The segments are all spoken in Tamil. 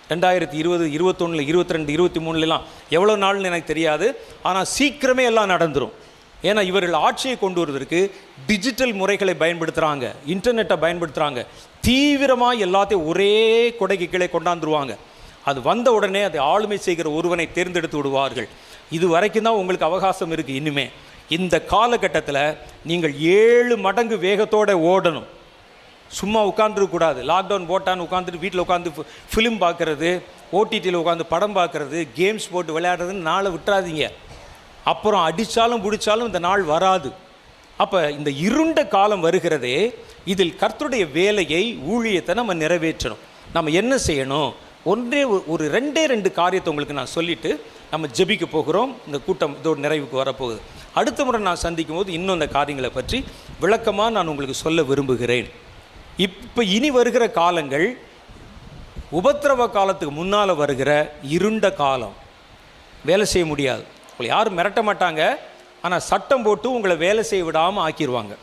2020, 21, 22, 23 எவ்வளோ நாள்னு எனக்கு தெரியாது. ஆனால் சீக்கிரமே எல்லாம் நடந்துடும். ஏன்னா இவர்கள் ஆட்சியை கொண்டு வருவதற்கு டிஜிட்டல் முறைகளை பயன்படுத்துகிறாங்க, இன்டர்நெட்டை பயன்படுத்துகிறாங்க. தீவிரமாக எல்லாத்தையும் ஒரே கொடைக்கு கீழே கொண்டாந்துருவாங்க. அது வந்த உடனே அதை ஆளுமை செய்கிற ஒருவனை தேர்ந்தெடுத்து விடுவார்கள். இது வரைக்கும் தான் உங்களுக்கு அவகாசம் இருக்குது. இனிமே இந்த காலகட்டத்தில் நீங்கள் 7 மடங்கு வேகத்தோடு ஓடணும். சும்மா உட்காந்துருக்கூடாது. லாக்டவுன் போட்டான்னு உட்காந்துட்டு வீட்டில் உட்காந்து ஃபிலிம் பார்க்குறது, ஓடிடியில் உட்காந்து படம் பார்க்குறது, கேம்ஸ் போட்டு விளையாடுறதுன்னு நாளை விட்டுறாதீங்க. அப்புறம் அடித்தாலும் பிடிச்சாலும் இந்த நாள் வராது. அப்போ இந்த இருண்ட காலம் வருகிறதே, இதில் கர்த்தருடைய வேலையை, ஊழியத்தை நம்ம நிறைவேற்றணும். நம்ம என்ன செய்யணும்? ஒரு 2 காரியத்தை உங்களுக்கு நான் சொல்லிவிட்டு நம்ம ஜெபிக்க போகிறோம். இந்த கூட்டம் இதோட நிறைவுக்கு வரப்போகுது. அடுத்த முறை நான் சந்திக்கும் போது இன்னும் இந்த காரியங்களை பற்றி விளக்கமாக நான் உங்களுக்கு சொல்ல விரும்புகிறேன். இப்போ இனி வருகிற காலங்கள் உபத்திரவ காலத்துக்கு முன்னால் வருகிற இருண்ட காலம். வேலை செய்ய முடியாது. உங்களை யாரும் மிரட்ட மாட்டாங்க, ஆனால் சட்டம் போட்டு உங்களை வேலை செய்ய விடாமல் ஆக்கிடுவாங்க.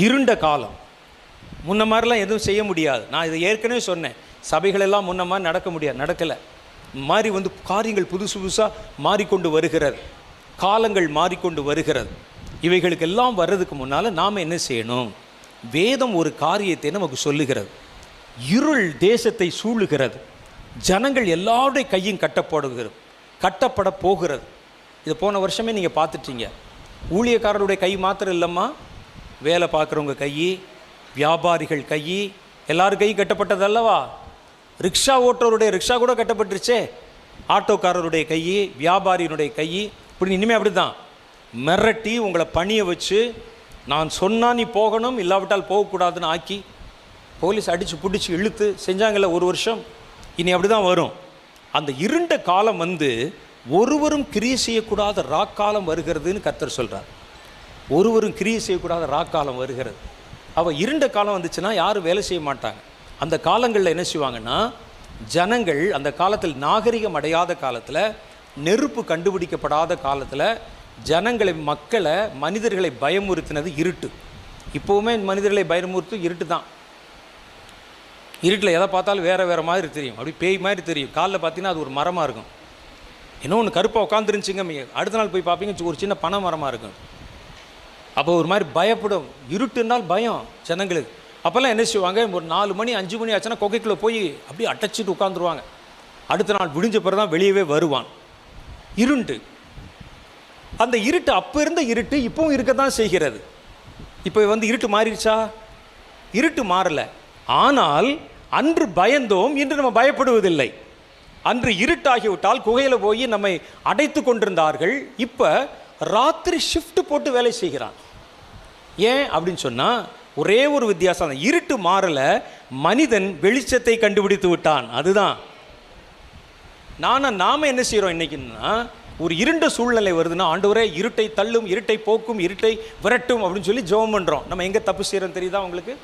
இருண்ட காலம். முன்ன மாதிரிலாம் எதுவும் செய்ய முடியாது. நான் இதை ஏற்கனவே சொன்னேன். சபைகளெல்லாம் முன்ன மாதிரி நடக்க முடியாது, நடக்கலை. மாதிரி காரியங்கள் புதுசாக மாறிக்கொண்டு வருகிறது. காலங்கள் மாறிக்கொண்டு வருகிறது. இவைகளுக்கெல்லாம் வர்றதுக்கு முன்னால் நாம் என்ன செய்யணும்? வேதம் ஒரு காரியத்தை நமக்கு சொல்லுகிறது. இருள் தேசத்தை சூழுகிறது. ஜனங்கள் எல்லாருடைய கையும் கட்டப்பட போகிறது. இது போன வருஷமே நீங்கள் பார்த்துட்டீங்க. ஊழியக்காரருடைய கை மாத்திரம் இல்லைம்மா, வேலை பார்க்குறவங்க கை, வியாபாரிகள் கை, எல்லாரும் கை கட்டப்பட்டது அல்லவா? ரிக்ஷா ஓட்டுறவருடைய ரிக்ஷா கூட கட்டப்பட்டுருச்சே. ஆட்டோக்காரருடைய கை, வியாபாரியினுடைய கை. இப்படி இனிமேல் அப்படி தான் மிரட்டி உங்களை பணியை வச்சு, நான் சொன்னால் நீ போகணும், இல்லாவிட்டால் போகக்கூடாதுன்னு ஆக்கி போலீஸ் அடித்து பிடிச்சி இழுத்து செஞ்சாங்கல்ல ஒரு வருஷம். இனி அப்படி தான் வரும். அந்த இருண்ட காலம் ஒருவரும் கிரியை செய்யக்கூடாத ராக்காலம் வருகிறதுன்னு கர்த்தர் சொல்கிறார். ஒருவரும் கிரியை செய்யக்கூடாத ராக்காலம் வருகிறது. அவள் இருண்ட காலம் வந்துச்சுன்னா யாரும் வேலை செய்ய மாட்டாங்க. அந்த காலங்களில் என்ன செய்வாங்கன்னா, ஜனங்கள் அந்த காலத்தில் நாகரிகம் அடையாத காலத்தில், நெருப்பு கண்டுபிடிக்கப்படாத காலத்தில் மனிதர்களை பயமுறுத்தினது இருட்டு. இப்போவுமே மனிதர்களை பயமுறுத்து இருட்டு தான். இருட்டில் எதை பார்த்தாலும் வேறு மாதிரி தெரியும். அப்படி பேய் மாதிரி தெரியும். காலில் பார்த்தீங்கன்னா அது ஒரு மரமாக இருக்கும். இன்னொன்று கருப்பாக உட்காந்துருந்துச்சிங்க. அடுத்த நாள் போய் பார்ப்பீங்க, ஒரு சின்ன பனை மரமாக இருக்கும். அப்போ ஒரு மாதிரி பயப்படும். இருட்டுனால் பயம் ஜனங்களுக்கு. அப்போல்லாம் என்ன செய்வாங்க, ஒரு 4 மணி 5 மணி ஆச்சுன்னா கொகைக்குள்ளே போய் அப்படியே அடைச்சிட்டு உட்காந்துருவாங்க. அடுத்த நாள் விடிஞ்ச பிறகு தான் வெளியவே வருவான். இருண்டு. அந்த இருட்டு அப்போ இருந்த இருட்டு இப்பவும் இருக்க தான் செய்கிறது. இப்போ இருட்டு மாறிடுச்சா? இருட்டு மாறலை. ஆனால் அன்று பயந்தோம், இன்று நம்ம பயப்படுவதில்லை. அன்று இருட்டாகிவிட்டால் குகையில் போய் நம்மை அடைத்து கொண்டிருந்தார்கள். இப்போ ராத்திரி ஷிஃப்ட் போட்டு வேலை செய்கிறான். ஏன் அப்படின்னு சொன்னால் ஒரே ஒரு வித்தியாசம். இருட்டு மாறலை, மனிதன் வெளிச்சத்தை கண்டுபிடித்து விட்டான். அதுதான். நாம் என்ன செய்கிறோம் இன்னைக்குன்னா, ஒரு இருண்ட சூழ்நிலை வருதுன்னா, ஆண்டவரே இருட்டை தள்ளும், இருட்டை போக்கும், இருட்டை விரட்டும் அப்படின்னு சொல்லி ஜெபம் பண்ணுறோம். நம்ம எங்கே தப்பு செய்கிறோம் தெரியுதா உங்களுக்கு?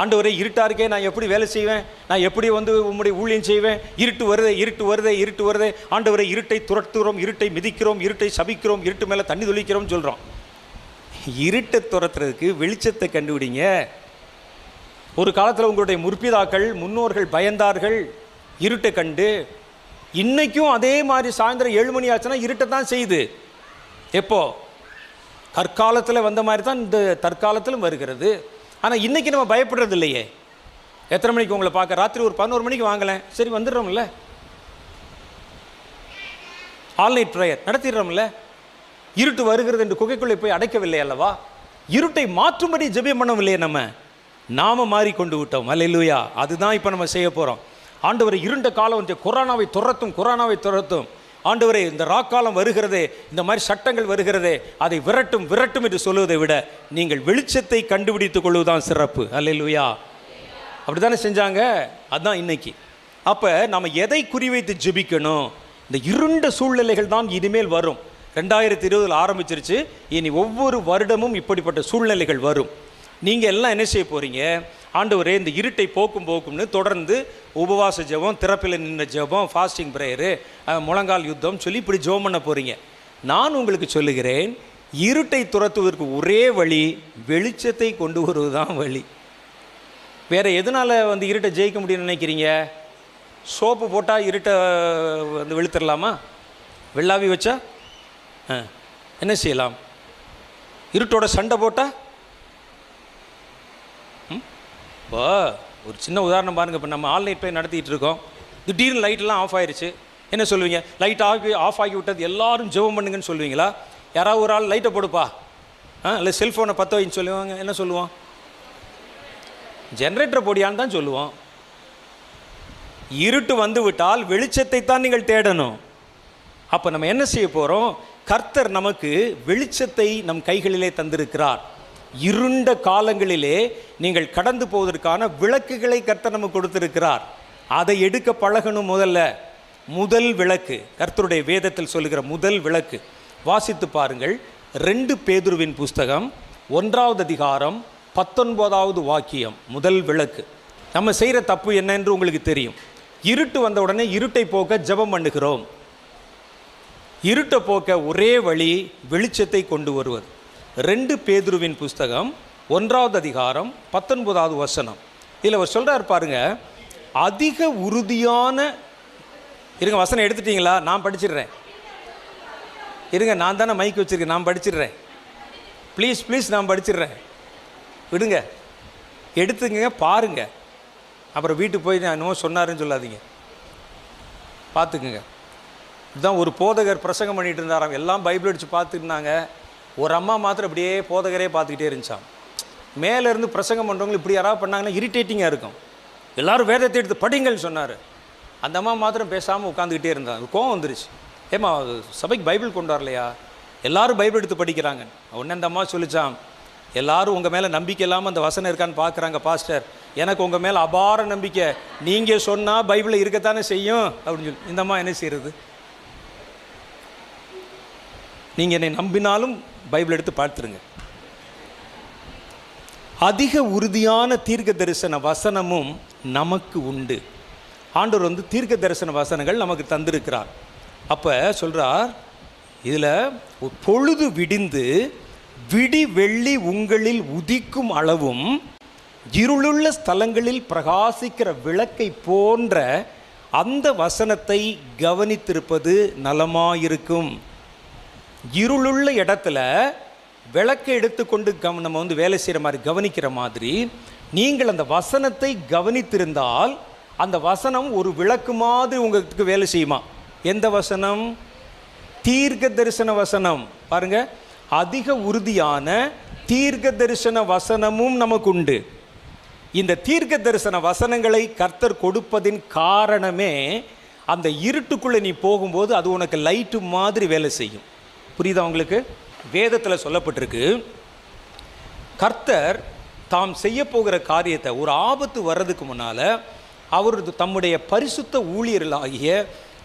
ஆண்டவரே இருட்டாக இருக்கே, நான் எப்படி வேலை செய்வேன், நான் எப்படி உம்முடைய ஊழியம் செய்வேன், இருட்டு வருதே. ஆண்டவரே இருட்டை துரத்துகிறோம், இருட்டை மிதிக்கிறோம், இருட்டை சபிக்கிறோம், இருட்டு மேலே தண்ணி தொளிக்கிறோம்னு சொல்கிறோம். இருட்டை துரத்துறதுக்கு வெளிச்சத்தை கண்டுபிடிங்க. ஒரு காலத்தில் உங்களுடைய முன்னோர்கள் பயந்தார்கள் இருட்டை கண்டு. இன்னைக்கும் அதே மாதிரி சாயந்தரம் 7 மணி ஆச்சுன்னா இருட்டை தான் செய்யுது. எப்போ? கற்காலத்தில் வந்த மாதிரி தான் இந்த தற்காலத்திலும் வருகிறது. ஆனால் இன்றைக்கி நம்ம பயப்படுறது இல்லையே. எத்தனை மணிக்கு உங்களை பார்க்க? ராத்திரி ஒரு 11 மணிக்கு வாங்கலேன், சரி வந்துடுறோம்ல. ஆல் நைட் ப்ரேயர் நடத்திடுறோம்ல. இருட்டு வருகிறது என்று குகைக்குள்ளே போய் அடைக்கவில்லை அல்லவா? இருட்டை மாற்றும்படி ஜெபம் பண்ணவில்லையே. நாம மாறிக்கொண்டு விட்டோம். அல்லேலூயா. அதுதான் இப்போ நம்ம செய்ய போகிறோம். ஆண்டவரை இருண்ட காலம் கொரோனாவை துரத்தும். ஆண்டவரே இந்த ராக்காலம் வருகிறதே, இந்த மாதிரி சட்டங்கள் வருகிறதே, அதை விரட்டும் என்று சொல்லுவதை விட நீங்கள் வெளிச்சத்தை கண்டுபிடித்துக் கொள்வதுதான் சிறப்பு. அல்லேலூயா. அப்படி தானே செஞ்சாங்க. அதுதான் இன்னைக்கு. அப்போ நம்ம எதை குறிவைத்து ஜெபிக்கணும்? இந்த இருண்ட சூழ்நிலைகள் தான் இனிமேல் வரும். 2020 ஆரம்பிச்சிருச்சு. இனி ஒவ்வொரு வருடமும் இப்படிப்பட்ட சூழ்நிலைகள் வரும். நீங்கள் எல்லாம் என்ன செய்ய போகிறீங்க? ஆண்டவரே இந்த இருட்டை போக்கும்னு தொடர்ந்து உபவாச ஜெபம், திறப்பில் நின்ற ஜெபம், ஃபாஸ்டிங் ப்ரேயரு, முழங்கால் யுத்தம் சொல்லி இப்படி ஜெபம் பண்ண போகிறீங்க. நான் உங்களுக்கு சொல்லுகிறேன், இருட்டை துரத்துவதற்கு ஒரே வழி வெளிச்சத்தை கொண்டு வருவது தான் வழி. வேறு எதனால் வந்து இருட்டை ஜெயிக்க முடியும்னு நினைக்கிறீங்க? சோப்பு போட்டால் இருட்டை வந்து வெளுத்துடலாமா? வெள்ளாவி வச்சா என்ன செய்யலாம்? இருட்டோட சண்டை போட்டால் இப்போ ஒரு சின்ன உதாரணம் பாருங்கள். இப்போ நம்ம ஆன்லைன் போய் நடத்திட்டு இருக்கோம், திடீர்னு லைட்டெல்லாம் ஆஃப் ஆயிடுச்சு. என்ன சொல்லுவீங்க? லைட் ஆஃப் ஆகி விட்டது எல்லாரும் ஜெபம் பண்ணுங்கன்னு சொல்லுவீங்களா? யாராவது ஒரு ஆள் லைட்டை போடுப்பா இல்லை செல்ஃபோனை பற்ற வைன்னு சொல்லுவாங்க. என்ன சொல்லுவோம்? ஜென்ரேட்டரை போடியான்னு தான் சொல்லுவோம். இருட்டு வந்து விட்டால் வெளிச்சத்தை தான் நீங்கள் தேடணும். அப்போ நம்ம என்ன செய்ய போகிறோம்? கர்த்தர் நமக்கு வெளிச்சத்தை நம் கைகளிலே தந்திருக்கிறார். இருண்ட காலங்களிலே நீங்கள் கடந்து போவதற்கான விளக்குகளை கர்த்தர் நமக்கு கொடுத்திருக்கிறார். அதை எடுக்க பழகணும். முதல் விளக்கு கர்த்தருடைய வேதத்தில் சொல்லுகிற முதல் விளக்கு வாசித்து பாருங்கள். 2 பேதுருவின் புஸ்தகம் 1வது அதிகாரம் 19வது வாக்கியம். முதல் விளக்கு. நம்ம செய்கிற தப்பு என்ன என்று உங்களுக்கு தெரியும். இருட்டு வந்த உடனே இருட்டை போக்க ஜெபம் பண்ணுகிறோம். இருட்டை போக்க ஒரே வழி வெளிச்சத்தை கொண்டு வருவது. 2 பேதுருவின் புஸ்தகம் 1வது அதிகாரம் 19வது வசனம். இதில் அவர் சொல்கிறார் பாருங்க, அதிக உறுதியான இருங்க. வசனம் எடுத்துட்டீங்களா? நான் படிச்சிடுறேன். இருங்க, நான் தானே மைக் வச்சுருக்கேன், நான் படிச்சிடுறேன். ப்ளீஸ் நான் படிச்சிடுறேன். விடுங்க, எடுத்துங்க, பாருங்க. அப்புறம் வீட்டுக்கு போய் நான் என்னமோ சொன்னாருன்னு சொல்லாதீங்க. பார்த்துக்குங்க. இதுதான் ஒரு போதகர் பிரசங்கம் பண்ணிகிட்டு இருந்தாராம். எல்லாம் பைபிள் அடித்து பார்த்துருந்தாங்க. ஒரு அம்மா மாத்திரம் அப்படியே போதகரே பார்த்துக்கிட்டே இருந்துச்சான். மேலேருந்து பிரசங்கம் பண்ணுறவங்க இப்படி யாராவது பண்ணாங்கன்னா இரிட்டேட்டிங்காக இருக்கும். எல்லோரும் வேதத்தை எடுத்து படிங்கன்னு சொன்னார். அந்த அம்மா மாத்திரம் பேசாமல் உட்காந்துக்கிட்டே இருந்தாங்க. கோவம் வந்துருச்சு. ஏம்மா சபைக்கு பைபிள் கொண்டு வரலையா? எல்லோரும் பைபிள் எடுத்து படிக்கிறாங்க. உடனே அந்த அம்மா சொல்லிச்சான், எல்லோரும் உங்கள் மேலே நம்பிக்கை இல்லாமல் அந்த வசனம் இருக்கான்னு பார்க்குறாங்க பாஸ்டர். எனக்கு உங்கள் மேலே அபார நம்பிக்கை. நீங்கள் சொன்னால் பைபிளில் இருக்கத்தானே செய்யும் அப்படின்னு சொல்லி. இந்த அம்மா என்ன செய்கிறது? நீங்கள் என்னை நம்பினாலும் பைபிள் எடுத்து பார்த்துருங்க. அதிக உறுதியான தீர்க்க தரிசன வசனமும் நமக்கு உண்டு. ஆண்டவர் வந்து தீர்க்க தரிசன வசனங்கள் நமக்கு தந்திருக்கிறார். அப்போ சொல்கிறார், இதில் பொழுது விடிந்து விடி வெள்ளி உங்களில் உதிக்கும் அளவும் இருளுள்ள ஸ்தலங்களில் பிரகாசிக்கிற விளக்கை போன்ற அந்த வசனத்தை கவனித்திருப்பது நலமாயிருக்கும். இருளுள்ள இடத்துல விளக்கை எடுத்துக்கொண்டு நம்ம வந்து வேலை செய்கிற மாதிரி கவனிக்கிற மாதிரி நீங்கள் அந்த வசனத்தை கவனித்திருந்தால் அந்த வசனம் ஒரு விளக்கு மாதிரி உங்களுக்கு வேலை செய்யுமா? எந்த வசனம்? தீர்க்க தரிசன வசனம். பாருங்க, அதிக உறுதியான தீர்க்க தரிசன வசனமும் நமக்கு உண்டு. இந்த தீர்க்க தரிசன வசனங்களை கர்த்தர் கொடுப்பதின் காரணமே அந்த இருட்டுக்குள்ளே நீ போகும்போது அது உனக்கு லைட்டு மாதிரி வேலை செய்யும். புரியுதா உங்களுக்கு? வேதத்தில் சொல்லப்பட்டிருக்கு, கர்த்தர் தாம் செய்ய போகிற காரியத்தை ஒரு ஆபத்து வர்றதுக்கு முன்னால் அவர் தம்முடைய பரிசுத்த ஊழியர்களாகிய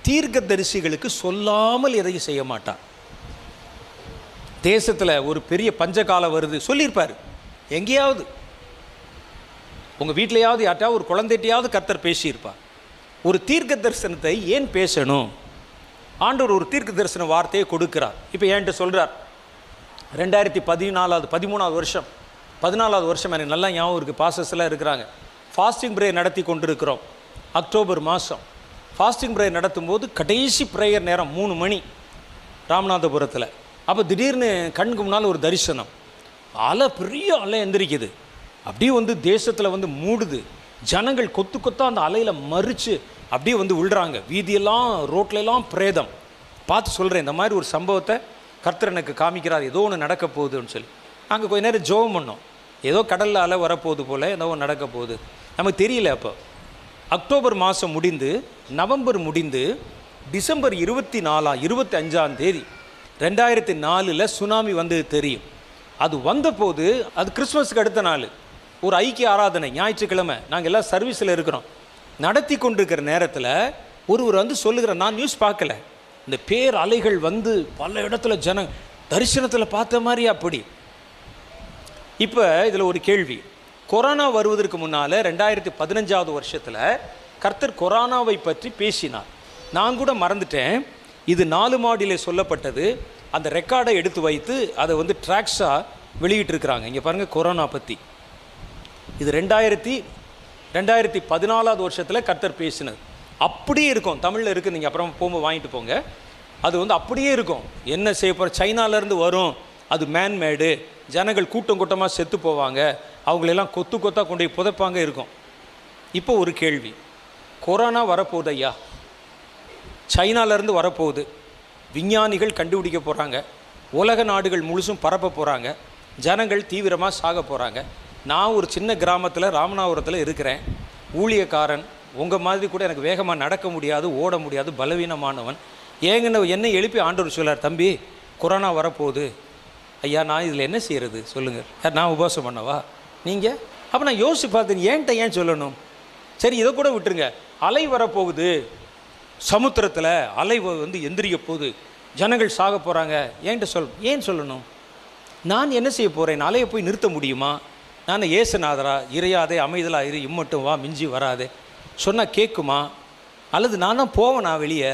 தீர்க்கதரிசிகளுக்கு சொல்லாமல் எதையும் செய்ய மாட்டார். தேசத்தில் ஒரு பெரிய பஞ்சகாலம் வருது சொல்லியிருப்பார். எங்கேயாவது உங்கள் வீட்டிலையாவது யார்ட்டாவது ஒரு குழந்தைட்டையாவது கர்த்தர் பேசியிருப்பார். ஒரு தீர்க்க தரிசனத்தை ஏன் பேசணும்? ஆண்டவர் ஒரு தீர்க்க தரிசன வார்த்தையை கொடுக்கிறார். இப்போ என்கிட்ட சொல்கிறார், 2013வது வருஷம் 14வது வருஷம் எனக்கு நல்லா ஞாபகம் இருக்குது. பாஸ்டர்ஸ்லாம் இருக்கிறாங்க. ஃபாஸ்டிங் ப்ரேயர் நடத்தி கொண்டிருக்கிறோம். அக்டோபர் மாதம் ஃபாஸ்டிங் ப்ரேயர் நடத்தும் போது கடைசி ப்ரேயர் நேரம் 3 மணி ராமநாதபுரத்தில். அப்போ திடீர்னு கண்ணுக்கு முன்னால் ஒரு தரிசனம். அலை, பெரிய அலை எந்திரிக்குது. அப்படியே வந்து தேசத்தில் வந்து மூடுது. ஜனங்கள் கொத்து கொத்தாக அந்த அலையில் மறித்து அப்படியே வந்து விழுறாங்க. வீதியெல்லாம் ரோட்லெல்லாம் பிரேதம். பார்த்து சொல்கிறேன், இந்த மாதிரி ஒரு சம்பவத்தை கர்த்தர் எனக்கு காமிக்கிறார், ஏதோ ஒன்று நடக்க போகுதுன்னு சொல்லி. நாங்கள் கொஞ்ச நேரம் ஜெபம் பண்ணோம். ஏதோ கடலில் அலை வரப்போகுது போல், ஏதோ நடக்க போகுது, நமக்கு தெரியல. அப்போ அக்டோபர் மாதம் முடிந்து நவம்பர் முடிந்து டிசம்பர் 25ஆம் தேதி 2004 சுனாமி வந்தது தெரியும். அது வந்தபோது அது கிறிஸ்மஸுக்கு அடுத்த நாள் ஒரு ஐக்கிய ஆராதனை, ஞாயிற்றுக்கிழமை. நாங்கள் எல்லாம் சர்வீஸில் இருக்கிறோம். நடத்தி கொண்டிருக்கிற நேரத்தில் ஒருவர் வந்து சொல்லுகிற, நான் நியூஸ் பார்க்கல, இந்த பேர் அலைகள் வந்து பல இடத்துல தரிசனத்தில் பார்த்த மாதிரி அப்படி. இப்போ இதில் ஒரு கேள்வி. கொரோனா வருவதற்கு முன்னால் 2015வது வருஷத்தில் கர்த்தர் கொரோனாவை பற்றி பேசினார். நான் கூட மறந்துட்டேன். இது 4 மாடியிலே சொல்லப்பட்டது. அந்த ரெக்கார்டை எடுத்து வைத்து அதை வந்து ட்ராக்ஸாக வெளியிட்டிருக்கிறாங்க. இங்கே பாருங்கள், கொரோனா பற்றி. இது 2014 வருஷத்தில் கர்த்தர் பேசினது அப்படியே இருக்கும். தமிழில் இருக்குது, நீங்கள் அப்புறம் போகும்போது வாங்கிட்டு போங்க. அது வந்து அப்படியே இருக்கும். என்ன செய்ய போகிற, சைனாலேருந்து வரும், அது மேன்மேடு, ஜனங்கள் கூட்டம் கூட்டமாக செத்து போவாங்க, அவங்களெல்லாம் கொத்து கொத்தாக கொண்டு போய் புதைப்பாங்க இருக்கும். இப்போ ஒரு கேள்வி, கொரோனா வரப்போகுது ஐயா, சைனாலேருந்து வரப்போகுது, விஞ்ஞானிகள் கண்டுபிடிக்க போகிறாங்க, உலக நாடுகள் முழுசும் பரப்ப போகிறாங்க, ஜனங்கள் தீவிரமாக சாக போகிறாங்க. நான் ஒரு சின்ன கிராமத்தில் ராமநாதபுரத்தில் இருக்கிறேன், ஊழியக்காரன், உங்கள் மாதிரி கூட எனக்கு வேகமாக நடக்க முடியாது, ஓட முடியாது, பலவீனமானவன். என்னை எழுப்பி ஆண்டவர் சொல்லார், தம்பி கொரோனா வரப்போகுது. ஐயா நான் இதில் என்ன செய்கிறது சொல்லுங்கள், நான் உபவாசம் பண்ணவா நீங்கள்? அப்போ நான் யோசிச்சு பார்த்தேன், ஏன் சொல்லணும்? சரி இதை கூட விட்டுருங்க, அலை வரப்போகுது, சமுத்திரத்தில் அலை வந்து எந்திரிக்க போகுது, ஜனங்கள் சாக போகிறாங்க, ஏன் சொல்லணும்? நான் என்ன செய்ய போகிறேன்? அலையை போய் நிறுத்த முடியுமா? நான் ஏசுநாதரா? இறையாதே, அமைதலாக இரு, இம்மட்டும் வா, மிஞ்சி வராதே சொன்னால் கேட்குமா? அல்லது நான் தான் போவேனா வெளியே?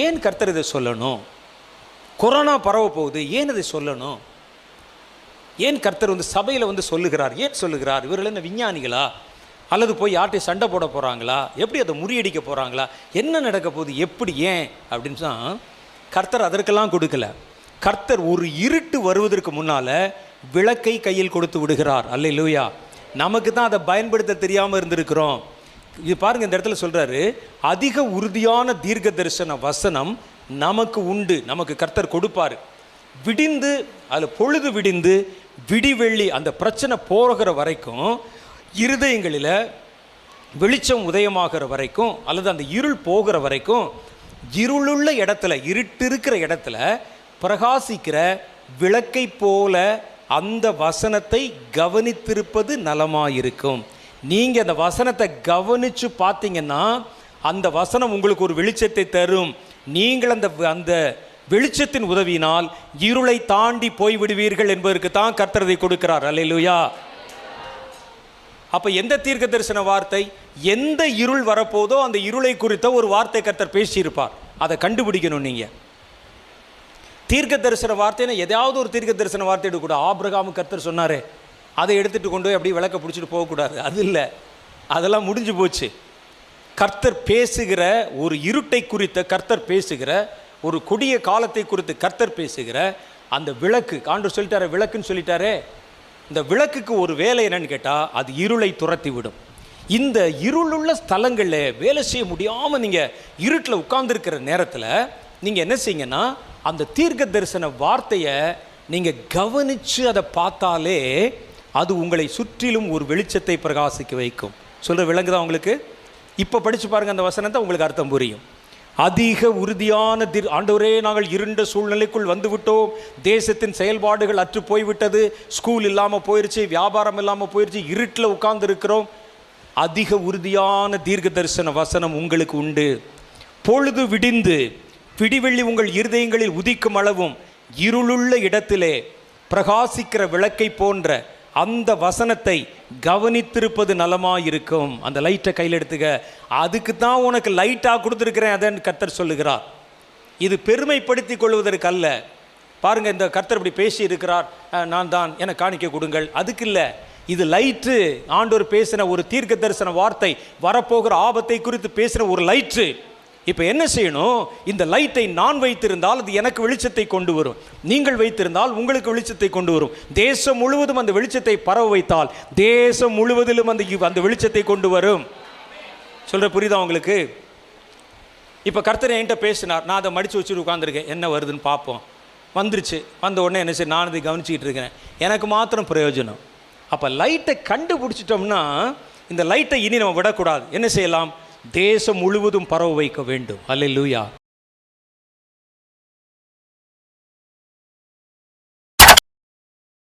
ஏன் கர்த்தர் இதை சொல்லணும்? கொரோனா பரவ போகுது, ஏன் இதை சொல்லணும்? ஏன் கர்த்தர் வந்து சபையில் வந்து சொல்லுகிறார்? ஏன் சொல்லுகிறார்? இவர்கள் என்ன விஞ்ஞானிகளா? அல்லது போய் யார்ட்டையும் சண்டை போட போகிறாங்களா? எப்படி அதை முறியடிக்க போகிறாங்களா? என்ன நடக்க போகுது? எப்படி? ஏன் அப்படின்னு தான் கர்த்தர் அதற்கெல்லாம் கொடுக்கல. கர்த்தர் ஒரு இருட்டு வருவதற்கு முன்னால் விளக்கை கையில் கொடுத்து விடுகிறார். அல்லேலூயா. நமக்கு தான் அதை பயன்படுத்த தெரியாமல் இருந்திருக்கிறோம். இது பாருங்கள், இந்த இடத்துல சொல்கிறாரு, அதிக உறுதியான தீர்க்க தரிசன வசனம் நமக்கு உண்டு, நமக்கு கர்த்தர் கொடுப்பார். விடிந்து அதில் பொழுது விடிந்து விடிவெள்ளி அந்த பிரச்சனை போகிற வரைக்கும், இருதயங்களில் வெளிச்சம் உதயமாகிற வரைக்கும், அல்லது அந்த இருள் போகிற வரைக்கும், இருளுள்ள இடத்துல, இருட்டு இருக்கிற இடத்துல பிரகாசிக்கிற விளக்கை போல அந்த வசனத்தை கவனித்திருப்பது நலமாயிருக்கும். நீங்கள் அந்த வசனத்தை கவனித்து பார்த்தீங்கன்னா அந்த வசனம் உங்களுக்கு ஒரு வெளிச்சத்தை தரும். நீங்கள் அந்த வெளிச்சத்தின் உதவியினால் இருளை தாண்டி போய்விடுவீர்கள் என்பதற்கு தான் கர்த்தர் இதை கொடுக்கிறார். அல்லேலூயா. அப்போ எந்த தீர்க்க தரிசன வார்த்தை, எந்த இருள் வரப்போதோ அந்த இருளை குறித்த ஒரு வார்த்தை கர்த்தர் பேசியிருப்பார். அதை கண்டுபிடிக்கணும். நீங்கள் தீர்க்க தரிசன வார்த்தைன்னா எதாவது ஒரு தீர்க்க தரிசன வார்த்தை எடுக்கக்கூடாது. ஆபிரகாமு கர்த்தர் சொன்னாரே, அதை எடுத்துகிட்டு கொண்டு போய் அப்படியே விளக்க பிடிச்சிட்டு போகக்கூடாது. அது இல்லை, அதெல்லாம் முடிஞ்சு போச்சு. கர்த்தர் பேசுகிற ஒரு இருட்டை குறித்த கர்த்தர் பேசுகிற ஒரு கொடிய காலத்தை குறித்து கர்த்தர் பேசுகிற அந்த விளக்கு, ஆண்டவர் சொல்லிட்டாரே விளக்குன்னு சொல்லிட்டாரே, இந்த விளக்குக்கு ஒரு வேலை என்னன்னு கேட்டால் அது இருளை துரத்தி விடும். இந்த இருளுள்ள ஸ்தலங்களில் வேலை செய்ய முடியாமல் நீங்கள் இருட்டில் உட்கார்ந்துருக்கிற நேரத்தில் நீங்கள் என்ன செய்யுங்கன்னா, அந்த தீர்க்க தரிசன வார்த்தையை நீங்கள் கவனித்து அதை பார்த்தாலே அது உங்களை சுற்றிலும் ஒரு வெளிச்சத்தை பிரகாசிக்க வைக்கும். சொல்கிற விளங்குதான் உங்களுக்கு? இப்போ படித்து பாருங்கள் அந்த வசனத்தை, உங்களுக்கு அர்த்தம் புரியும். அதிக உறுதியான ஆண்டவரே, நாங்கள் இருண்ட சூழ்நிலைக்குள் வந்துவிட்டோம், தேசத்தின் செயல்பாடுகள் அற்று போய்விட்டது, ஸ்கூல் இல்லாமல் போயிடுச்சு, வியாபாரம் இல்லாமல் போயிடுச்சு, இருட்டில் உட்கார்ந்து இருக்கிறோம். அதிக உறுதியான தீர்க்க தரிசன வசனம் உங்களுக்கு உண்டு. பொழுது விடிந்து விடிவெள்ளி உங்கள் இருதயங்களில் உதிக்கும் அளவும் இருளுள்ள இடத்திலே பிரகாசிக்கிற விளக்கை போன்ற அந்த வசனத்தை கவனித்திருப்பது நலமாயிருக்கும். அந்த லைட்டை கையில் எடுத்துக்க, அதுக்கு தான் உனக்கு லைட்டாக கொடுத்துருக்கிறேன் அதன் கர்த்தர் சொல்லுகிறார். இது பெருமைப்படுத்தி கொள்வதற்கு அல்ல. பாருங்கள், இந்த கர்த்தர் இப்படி பேசி இருக்கிறார், நான் தான் என காணிக்க கொடுங்கள், அதுக்கு இல்லை. இது லைட்டு. ஆண்டவர் பேசின ஒரு தீர்க்க தரிசன வார்த்தை, வரப்போகிற ஆபத்தை குறித்து பேசின ஒரு லைட்டு. இப்போ என்ன செய்யணும்? இந்த லைட்டை நான் வைத்திருந்தால் அது எனக்கு வெளிச்சத்தை கொண்டு வரும், நீங்கள் வைத்திருந்தால் உங்களுக்கு வெளிச்சத்தை கொண்டு வரும். தேசம் முழுவதும் அந்த வெளிச்சத்தை பரவ வைத்தால் தேசம் முழுவதிலும் அந்த வெளிச்சத்தை கொண்டு வரும். சொல்கிற புரியுதா உங்களுக்கு? இப்போ கர்த்தர் என்கிட்ட பேசினார், நான் அதை மடித்து வச்சுட்டு உட்காந்துருக்கேன், என்ன வருதுன்னு பார்ப்போம். வந்துருச்சு, வந்த உடனே என்ன செய்ய, நான் அதை கவனிச்சிக்கிட்டு இருக்கிறேன், எனக்கு மாத்திரம் பிரயோஜனம். அப்போ லைட்டை கண்டுபிடிச்சிட்டோம்னா இந்த லைட்டை இனி நம்ம விடக்கூடாது. என்ன செய்யலாம்? தேசம் முழுவதும் பரவ வைக்க வேண்டும். அல்லேலூயா.